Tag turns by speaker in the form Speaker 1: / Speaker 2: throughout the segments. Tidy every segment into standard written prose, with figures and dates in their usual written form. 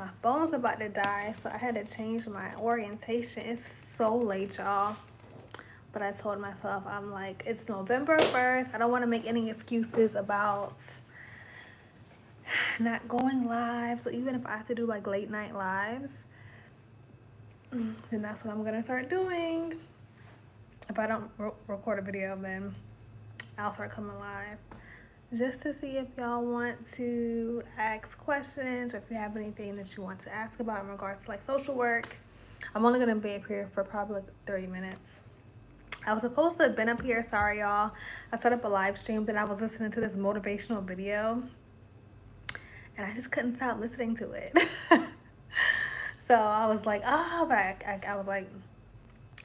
Speaker 1: my phone's about to die, so I had to change my orientation. It's so late, y'all. But I told myself, I'm like, it's November 1st. I don't want to make any excuses about not going live. So even if I have to do like late night lives, then that's what I'm going to start doing. If I don't record a video, then I'll start coming live. Just to see if y'all want to ask questions or if you have anything that you want to ask about in regards to like social work. I'm only going to be up here for probably like 30 minutes. I was supposed to have been up here, sorry y'all. I set up a live stream, then I was listening to this motivational video and I just couldn't stop listening to it. So I was like, but I was like,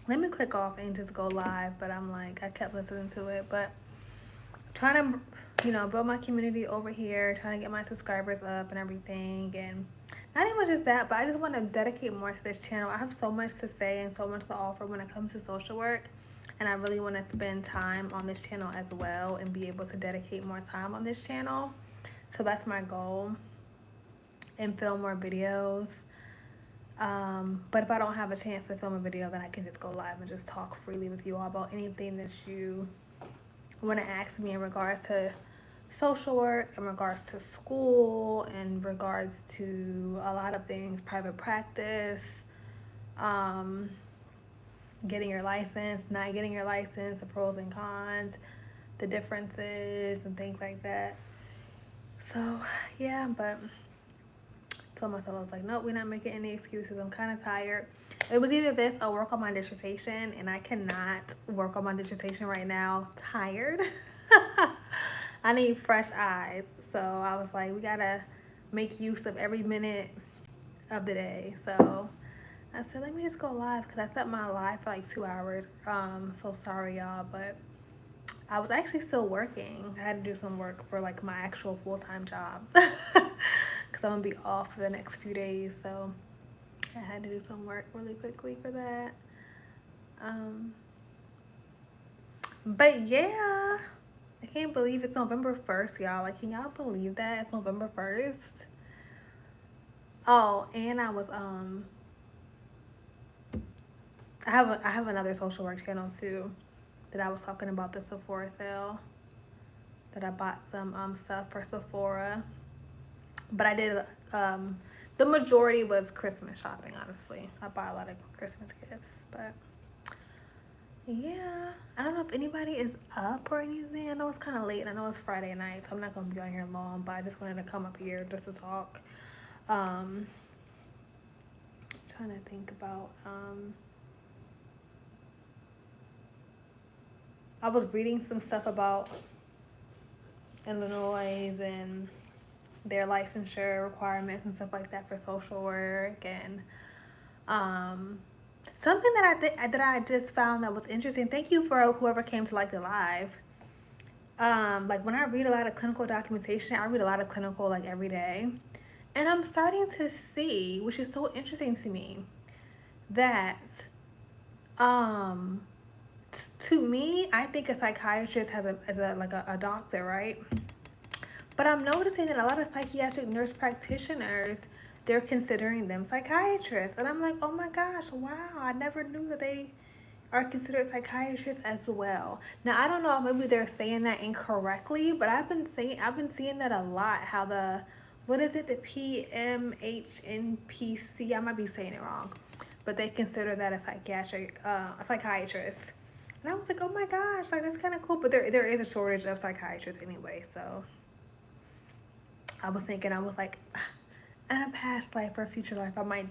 Speaker 1: let me click off and just go live. But I'm like, I kept listening to it. But trying to, build my community over here, trying to get my subscribers up and everything. And not even just that, but I just want to dedicate more to this channel. I have so much to say and so much to offer when it comes to social work. And I really want to spend time on this channel as well and be able to dedicate more time on this channel. So that's my goal. And film more videos. But if I don't have a chance to film a video, then I can just go live and just talk freely with you all about anything that you want to ask me in regards to social work, in regards to school, in regards to a lot of things, private practice, getting your license, not getting your license, the pros and cons, the differences, and things like that. So, yeah, but I told myself, I was like, nope, we're not making any excuses. I'm kind of tired. It was either this or work on my dissertation, and I cannot work on my dissertation right now. Tired. I need fresh eyes. So I was like, we gotta make use of every minute of the day. So I said, let me just go live because I set my live for like 2 hours. So sorry y'all, but I was actually still working. I had to do some work for like my actual full-time job because I'm gonna be off for the next few days. So I had to do some work really quickly for that. But yeah, I can't believe it's November 1st, y'all. Like, can y'all believe that it's November 1st? Oh, and I was I have another social work channel too that I was talking about, the Sephora sale that I bought some stuff for Sephora. But I did the majority was Christmas shopping, honestly. I bought a lot of Christmas gifts, but yeah, I don't know if anybody is up or anything. I know it's kind of late and I know it's Friday night, so I'm not gonna be on here long, but I just wanted to come up here just to talk. Trying to think about I was reading some stuff about Illinois and their licensure requirements and stuff like that for social work, and something that I just found that was interesting. Thank you for whoever came to like the live. Like when I read a lot of clinical documentation, I read a lot of clinical like every day, and I'm starting to see, which is so interesting to me, that to me, I think a psychiatrist has a doctor, right? But I'm noticing that a lot of psychiatric nurse practitioners, they're considering them psychiatrists. And I'm like, oh my gosh, wow, I never knew that they are considered psychiatrists as well. Now, I don't know if maybe they're saying that incorrectly, but I've been seeing that a lot, how what is it, the PMHNPC, I might be saying it wrong, but they consider that a psychiatrist. And I was like, oh my gosh, like that's kind of cool. But there is a shortage of psychiatrists anyway, so I was thinking, I was like, in a past life or a future life, I might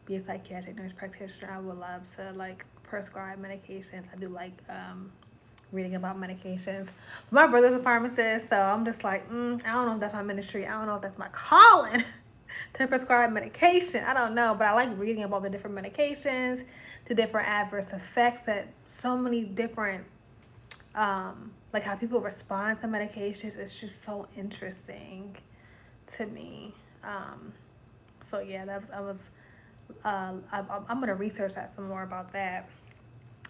Speaker 1: be a psychiatric nurse practitioner. I would love to like prescribe medications. I do like reading about medications. My brother's a pharmacist, so I'm just like, I don't know if that's my ministry. I don't know if that's my calling to prescribe medication. I don't know, but I like reading about the different medications, the different adverse effects that so many different like how people respond to medications. It's just so interesting to me. So yeah, I'm gonna research that some more about that.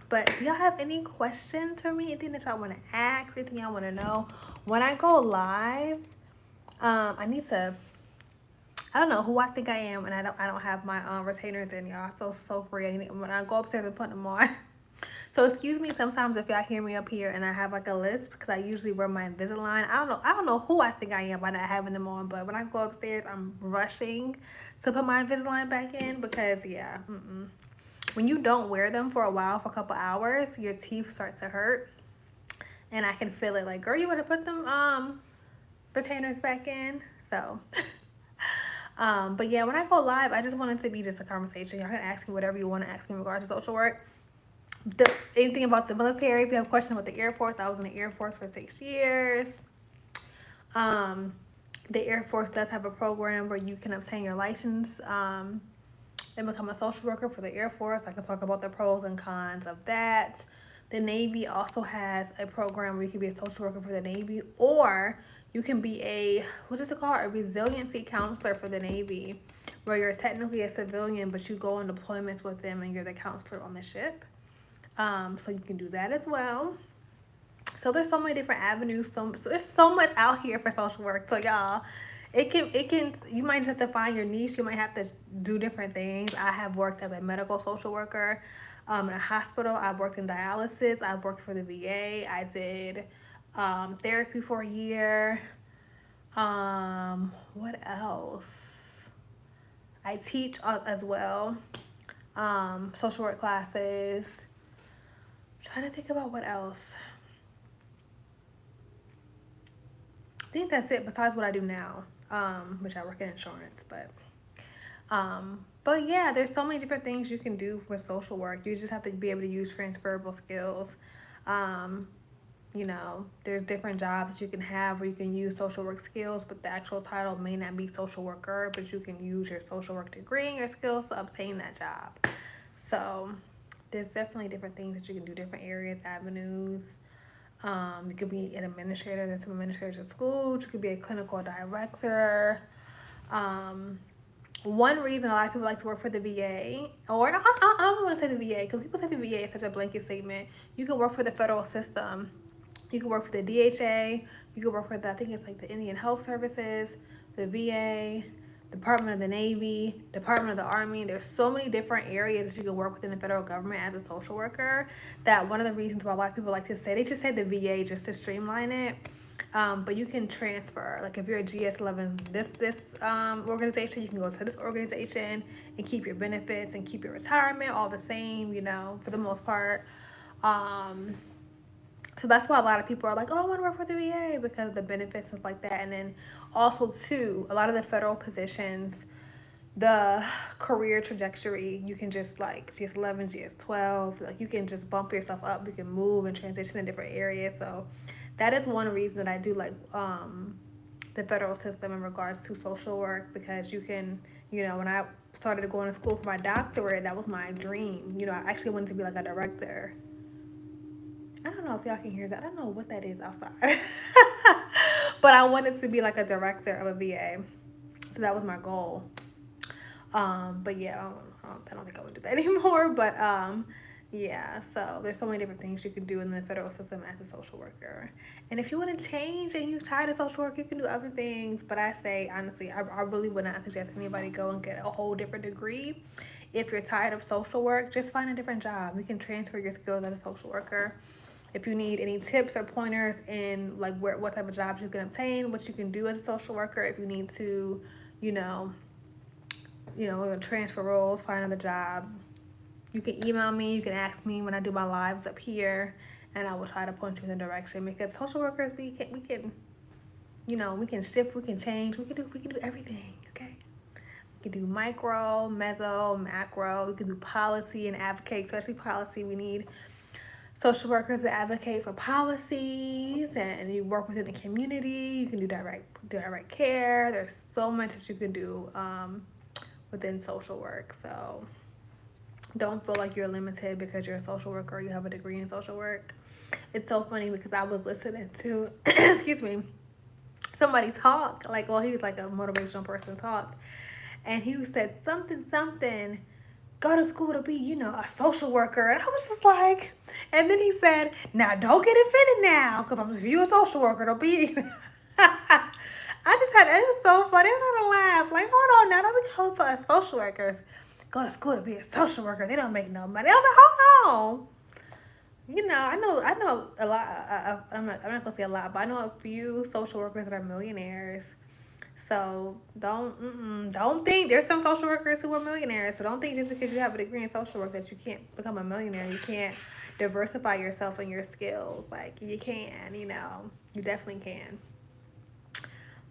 Speaker 1: But do y'all have any questions for me? Anything that y'all want to ask? Anything y'all want to know? When I go live, I need to I don't know who I think I am, and I don't have my retainers in, y'all. I feel so free when I go upstairs and put them on. So excuse me sometimes if y'all hear me up here and I have like a list because I usually wear my Invisalign. I don't know who I think I am by not having them on, but when I go upstairs, I'm rushing to put my Invisalign back in because yeah, when you don't wear them for a while, for a couple hours, your teeth start to hurt, and I can feel it. Like, girl, you want to put them retainers back in? So. But yeah, when I go live, I just want it to be just a conversation. Y'all can ask me whatever you want to ask me in regards to social work. Anything about the military. If you have questions about the Air Force, I was in the Air Force for 6 years. The Air Force does have a program where you can obtain your license and become a social worker for the Air Force. I can talk about the pros and cons of that. The Navy also has a program where you can be a social worker for the Navy, or you can be a, what is it called? A resiliency counselor for the Navy, where you're technically a civilian, but you go on deployments with them and you're the counselor on the ship. So you can do that as well. So there's so many different avenues. So there's so much out here for social work. So y'all, it can you might just have to find your niche. You might have to do different things. I have worked as a medical social worker in a hospital. I've worked in dialysis. I've worked for the VA. I did therapy for a year. What else? I teach as well. Social work classes. I'm trying to think about what else. I think that's it besides what I do now, which I work in insurance. But yeah, there's so many different things you can do with social work. You just have to be able to use transferable skills. You know, there's different jobs that you can have where you can use social work skills, but the actual title may not be social worker, but you can use your social work degree and your skills to obtain that job. So there's definitely different things that you can do, different areas, avenues. You could be an administrator. There's some administrators at schools. You could be a clinical director. One reason a lot of people like to work for the VA, or I don't want to say the VA because people say the VA is such a blanket statement. You can work for the federal system. You can work for the DHA. You can work for I think it's like the Indian Health Services, the VA, Department of the Navy, Department of the Army. There's so many different areas that you can work within the federal government as a social worker that one of the reasons why a lot of people like to say, they just say the VA just to streamline it. But you can transfer. Like if you're a GS11, this organization, you can go to this organization and keep your benefits and keep your retirement all the same, you know, for the most part. So that's why a lot of people are like, oh, I want to work for the VA because of the benefits and like that. And then also too, a lot of the federal positions, the career trajectory, you can just like GS11, GS12, like you can just bump yourself up. You can move and transition in different areas. So that is one reason that I do like the federal system in regards to social work, because you can, you know, when I started going to school for my doctorate, that was my dream. You know, I actually wanted to be like a director. I don't know if y'all can hear that. I don't know what that is outside. But I wanted to be like a director of a VA. So that was my goal. But yeah, I don't think I would do that anymore. But yeah, so there's so many different things you can do in the federal system as a social worker. And if you want to change and you're tired of social work, you can do other things. But I say, honestly, I really would not suggest anybody go and get a whole different degree. If you're tired of social work, just find a different job. You can transfer your skills as a social worker. If you need any tips or pointers in like what type of jobs you can obtain, what you can do as a social worker, if you need to, you know, transfer roles, find another job, you can email me. You can ask me when I do my lives up here, and I will try to point you in the direction. Because social workers, we can, you know, we can shift, we can change, we can do everything. Okay, we can do micro, meso, macro. We can do policy and advocate, especially policy. We need social workers that advocate for policies, and you work within the community. You can do direct care. There's so much that you can do within social work. So don't feel like you're limited because you're a social worker or you have a degree in social work. It's so funny because I was listening to excuse me, somebody talk, like, well, he's like a motivational person talk, and he said something go to school to be, you know, a social worker. And I was just like, and then he said, now don't get offended now, because if you're a social worker, don't be. I I just had, it was so funny. I had to laugh. Like, hold on now, don't be calling for us social workers. Go to school to be a social worker. They don't make no money. I was like, hold on. You know, I know a lot. I'm not gonna say a lot, but I know a few social workers that are millionaires. So don't think there's some social workers who are millionaires. So don't think just because you have a degree in social work that you can't become a millionaire. You can't diversify yourself and your skills. Like you can, you know, you definitely can.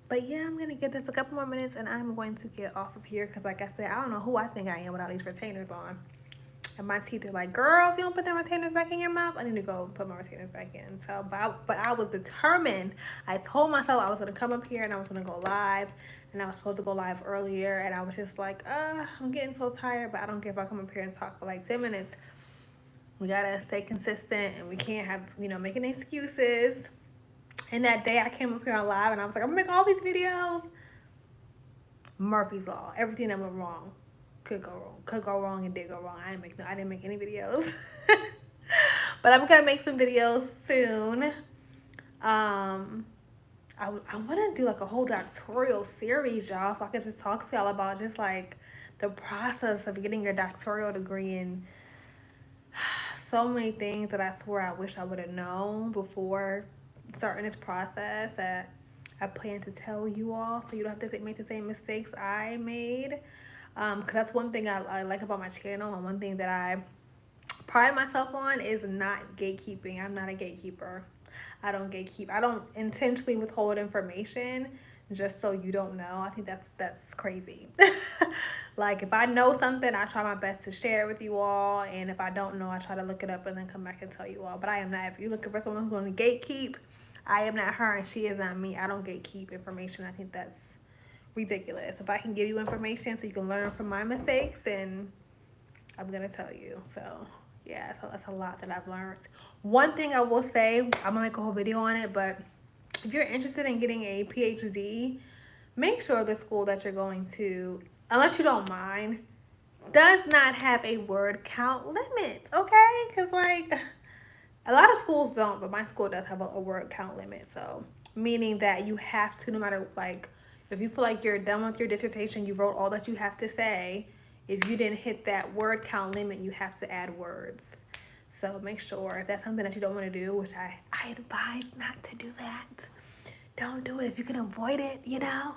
Speaker 1: But yeah, I'm gonna give this a couple more minutes and I'm going to get off of here because, like I said, I don't know who I think I am with all these retainers on. And my teeth are like, girl, if you don't put them retainers back in your mouth, I need to go put my retainers back in. So, but I was determined. I told myself I was gonna come up here and I was gonna go live, and I was supposed to go live earlier, and I was just like, I'm getting so tired, but I don't care if I come up here and talk for like 10 minutes. We gotta stay consistent, and we can't have, you know, making excuses. And that day I came up here on live, and I was like, I'm gonna make all these videos. Murphy's Law, everything that went wrong could go wrong and did go wrong. I didn't make any videos. But I'm gonna make some videos soon. I want to do like a whole doctoral series, y'all, so I can just talk to y'all about just like the process of getting your doctoral degree and so many things that I swear I wish I would have known before starting this process that I plan to tell you all so you don't have to make the same mistakes I made. Because that's one thing I like about my channel, and one thing that I pride myself on is not gatekeeping. I'm not a gatekeeper. I don't gatekeep. I don't intentionally withhold information just so you don't know. I think that's crazy. Like if I know something, I try my best to share it with you all, and if I don't know, I try to look it up and then come back and tell you all. But I am not. If you're looking for someone who's going to gatekeep, I am not her, and she is not me. I don't gatekeep information. I think that's ridiculous. If I can give you information so you can learn from my mistakes, and I'm gonna tell you. So yeah, so that's a lot that I've learned. One thing I will say, I'm gonna make a whole video on it, but if you're interested in getting a PhD, make sure the school that you're going to, unless you don't mind, does not have a word count limit, okay? Because like a lot of schools don't, but my school does have a word count limit. So meaning that you have to, no matter like, if you feel like you're done with your dissertation, you wrote all that you have to say, if you didn't hit that word count limit, you have to add words. So make sure if that's something that you don't want to do, which I advise not to do that. Don't do it if you can avoid it, you know?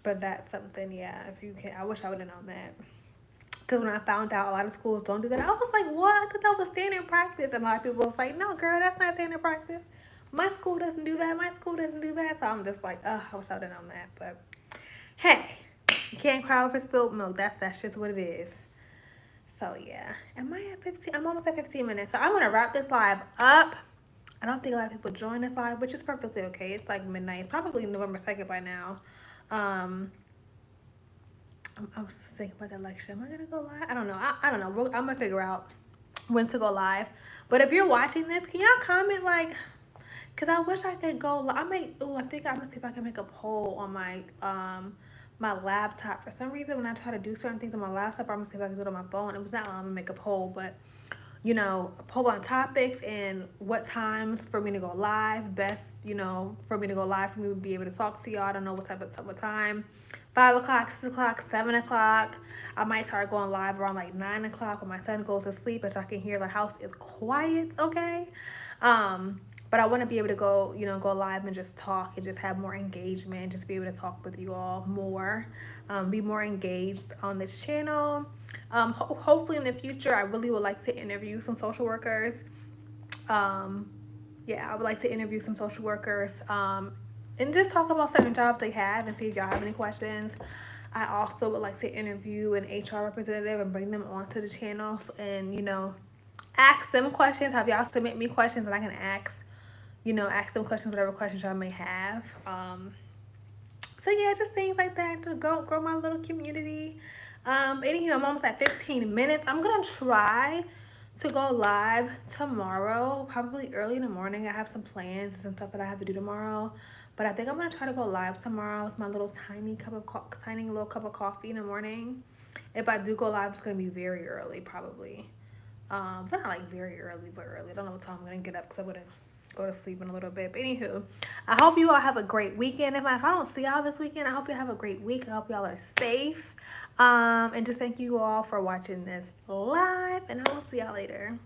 Speaker 1: But that's something, yeah, if you can, I wish I would have known that. Because when I found out a lot of schools don't do that, I was like, what? I thought that was standard practice. And a lot of people was like, no, girl, that's not standard practice. My school doesn't do that. My school doesn't do that. So I'm just like, I wish I would have known that. But hey, you can't cry over spilled milk. That's just what it is. So yeah, am I at 15? I'm almost at 15 minutes. So I'm gonna wrap this live up. I don't think a lot of people join this live, which is perfectly okay. It's like midnight. It's probably November 2nd by now. I was thinking about that lecture. Am I gonna go live? I don't know. I don't know. I'm gonna figure out when to go live. But if you're watching this, can y'all comment like? Cause I wish I could go. I think I'm gonna see if I can make a poll on my my laptop. For some reason, when I try to do certain things on my laptop, I'm gonna see if I can do it on my phone. It was not. I'm gonna make a poll, but you know, a poll on topics and what times for me to go live. Best, you know, for me to go live for me to be able to talk to y'all. I don't know what type of time. 5 o'clock, 6 o'clock, 7 o'clock. I might start going live around like 9 o'clock when my son goes to sleep, but I can hear the house is quiet, okay? But I want to be able to go, you know, go live and just talk and just have more engagement, just be able to talk with you all more, be more engaged on this channel. Hopefully in the future, I really would like to interview some social workers. Yeah, I would like to interview some social workers and just talk about certain jobs they have and see if y'all have any questions. I also would like to interview an HR representative and bring them onto the channel and, you know, ask them questions. Have y'all submit me questions and I can ask, you know, ask them questions, whatever questions y'all may have. So yeah, just things like that to grow my little community. Anywho, I'm almost at 15 minutes. I'm gonna try to go live tomorrow, probably early in the morning. I have some plans and some stuff that I have to do tomorrow, but I think I'm gonna try to go live tomorrow with my little tiny little cup of coffee in the morning. If I do go live, it's gonna be very early, probably. But not like very early, but early. I don't know what time I'm gonna get up because I wouldn't go to sleep in a little bit. But anywho, I hope you all have a great weekend. If I don't see y'all this weekend, I hope you have a great week. I hope y'all are safe. And just thank you all for watching this live, and I will see y'all later.